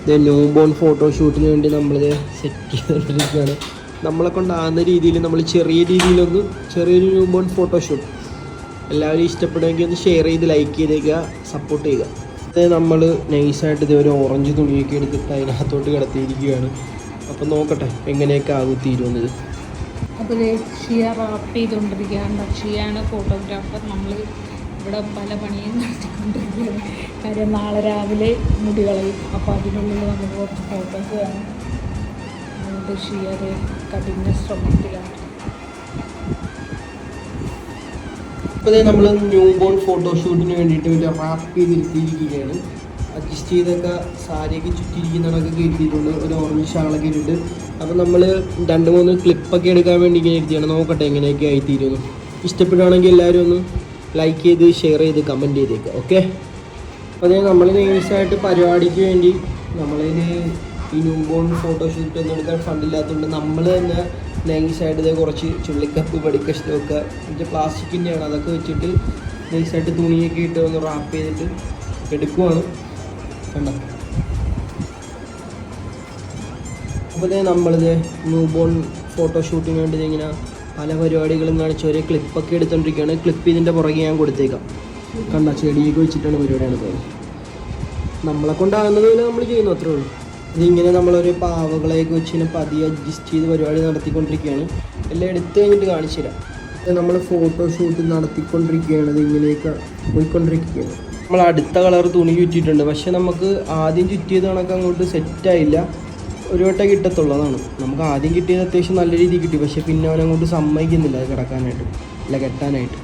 ഇത് new born ഫോട്ടോഷൂട്ടിന് വേണ്ടി നമ്മളിത് സെറ്റ് ചെയ്തുകൊണ്ടിരിക്കുകയാണ്. നമ്മളെ കൊണ്ടാകുന്ന രീതിയിൽ നമ്മൾ ചെറിയൊരു ന്യൂ ബോൺ ഫോട്ടോഷൂട്ട് എല്ലാവരും ഇഷ്ടപ്പെടുമെങ്കിൽ ഒന്ന് ഷെയർ ചെയ്ത് ലൈക്ക് ചെയ്തേക്കുക, സപ്പോർട്ട് ചെയ്യുക. അത് നമ്മൾ നൈസായിട്ട് ഇത് ഒരു ഓറഞ്ച് തുണിയൊക്കെ എടുത്തിട്ട് അതിനകത്തോട്ട് കിടത്തിയിരിക്കുകയാണ്. അപ്പം നോക്കട്ടെ എങ്ങനെയൊക്കെ ആകും തീരുമെന്നത്. അപ്പോൾ ഷിയ റാപ്പ് ചെയ്തുകൊണ്ടിരിക്കുകയാണ്. ഷിയാണ് ഫോട്ടോഗ്രാഫർ. നമ്മൾ ഇവിടെ പല പണിയും നടത്തിക്കൊണ്ടിരിക്കുകയാണ്. കാര്യം നാളെ രാവിലെ മുടി കളയും. അപ്പോൾ അതിനുള്ളിൽ നമുക്ക് കുറച്ച് ഫോട്ടോസ് വേണം. അതുകൊണ്ട് ഷിയറ് കഠിന ശ്രമത്തിലാണ്. അപ്പോൾ നമ്മൾ ന്യൂ ബോൺ ഫോട്ടോഷൂട്ടിന് വേണ്ടിയിട്ട് ഒരു റാപ്പ് ചെയ്തിരുത്തിയിരിക്കുകയാണ്. അഡ്ജസ്റ്റ് ചെയ്തൊക്കെ സാരിയൊക്കെ ചുറ്റിയിരിക്കുന്നതൊക്കെ കയറ്റിയിട്ടുണ്ട്. ഒരു ഓറഞ്ച് ഷാളൊക്കെ ഇട്ടിട്ട്. അപ്പോൾ നമ്മൾ 2-3 ക്ലിപ്പൊക്കെ എടുക്കാൻ വേണ്ടി ഇങ്ങനെ ഇരുത്തിയാണ്. നോക്കട്ടെ എങ്ങനെയൊക്കെ ആയിത്തീരുന്നു. ഇഷ്ടപ്പെടുകയാണെങ്കിൽ എല്ലാവരും ഒന്ന് ലൈക്ക് ചെയ്ത് ഷെയർ ചെയ്ത് കമൻറ്റ് ചെയ്തേക്കുക. ഓക്കെ. അപ്പോൾ നമ്മൾ നൈസായിട്ട് പരിപാടിക്ക് വേണ്ടി നമ്മളതിന് ഈ ന്യൂ ബോൺ ഫോട്ടോഷൂട്ട് ഒന്നും എടുക്കാൻ ഫണ്ടില്ലാത്തതുകൊണ്ട് നമ്മൾ തന്നെ നൈസായിട്ട് ഇത് കുറച്ച് ചുള്ളിക്കപ്പ് പടിക്കഷ്ടമൊക്കെ പ്ലാസ്റ്റിക്കിൻ്റെയാണ്, അതൊക്കെ വെച്ചിട്ട് നൈസായിട്ട് തുണിയൊക്കെ ഇട്ട് ഒന്ന് റാപ്പ് ചെയ്തിട്ട് എടുക്കുവാണ്. കണ്ടോ. അപ്പോൾ നമ്മളിത് ന്യൂ ബോൺ ഫോട്ടോഷൂട്ടിന് വേണ്ടി ഇങ്ങനെ പല പരിപാടികളും കാണിച്ച് ഒരേ ക്ലിപ്പൊക്കെ എടുത്തുകൊണ്ടിരിക്കുകയാണ്. ക്ലിപ്പ് ഇതിൻ്റെ പുറകെ ഞാൻ കൊടുത്തേക്കാം. കണ്ട ചെടിയൊക്കെ വെച്ചിട്ടാണ് പരിപാടിയാണ് പോകുന്നത്. നമ്മളെ കൊണ്ടാകുന്നത് പോലെ നമ്മൾ ചെയ്യുന്നു, അത്രേ ഉള്ളൂ. ഇതിങ്ങനെ നമ്മളൊരു പാവകളെയൊക്കെ വെച്ച് പതിയെ അഡ്ജസ്റ്റ് ചെയ്ത് പരിപാടി നടത്തിക്കൊണ്ടിരിക്കുകയാണ്. എല്ലാം എടുത്തു കഴിഞ്ഞിട്ട് കാണിച്ചു തരാം. നമ്മൾ ഫോട്ടോഷൂട്ട് നടത്തിക്കൊണ്ടിരിക്കുകയാണ്. ഇത് ഇങ്ങനെയൊക്കെ പോയിക്കൊണ്ടിരിക്കുകയാണ്. നമ്മൾ അടുത്ത കളർ തുണി ചുറ്റിയിട്ടുണ്ട്. പക്ഷെ നമുക്ക് ആദ്യം ചുറ്റിയത് കണക്ക് അങ്ങോട്ട് സെറ്റായില്ല. ഒരു വട്ടം കിട്ടത്തുള്ളതാണ്. നമുക്ക് ആദ്യം കിട്ടിയത് അത്യാവശ്യം നല്ല രീതിയിൽ കിട്ടി. പക്ഷെ പിന്നെ അവനങ്ങോട്ട് സമ്മതിക്കുന്നില്ല അത് കിടക്കാനായിട്ട്, അല്ല കെട്ടാനായിട്ട്.